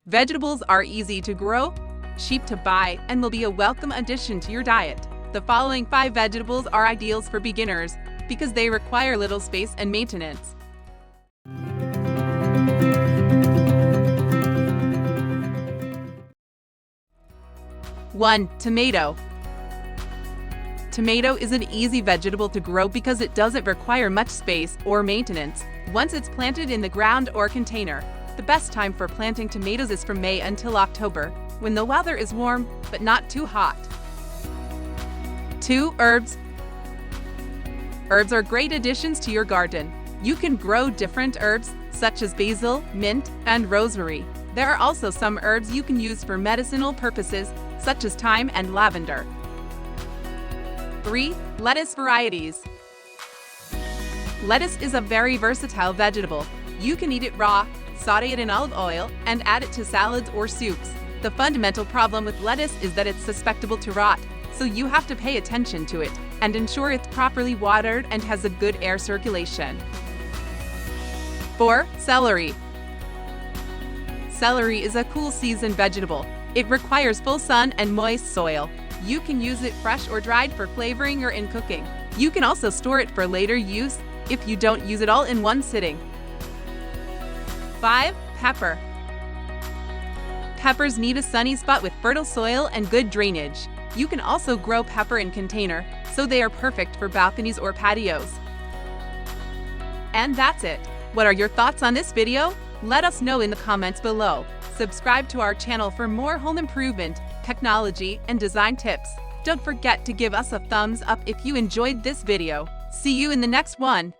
Vegetables are easy to grow, cheap to buy, and will be a welcome addition to your diet. The following 5 vegetables are ideals for beginners because they require little space and maintenance. 1. Tomato. Tomato is an easy vegetable to grow because it doesn't require much space or maintenance once it's planted in the ground or container. The best time for planting tomatoes is from May until October, when the weather is warm but not too hot. 2. Herbs. Herbs are great additions to your garden. You can grow different herbs such as basil, mint, and rosemary. There are also some herbs you can use for medicinal purposes such as thyme and lavender. 3. Lettuce varieties. Lettuce is a very versatile vegetable. You can eat it raw, saute it in olive oil, and add it to salads or soups. The fundamental problem with lettuce is that it's susceptible to rot, so you have to pay attention to it and ensure it's properly watered and has a good air circulation. 4. Celery. Celery is a cool season vegetable. It requires full sun and moist soil. You can use it fresh or dried for flavoring or in cooking. You can also store it for later use if you don't use it all in one sitting. 5. Pepper. Peppers need a sunny spot with fertile soil and good drainage. You can also grow pepper in container, so they are perfect for balconies or patios. And that's it. What are your thoughts on this video? Let us know in the comments below. Subscribe to our channel for more home improvement, technology, and design tips. Don't forget to give us a thumbs up if you enjoyed this video. See you in the next one.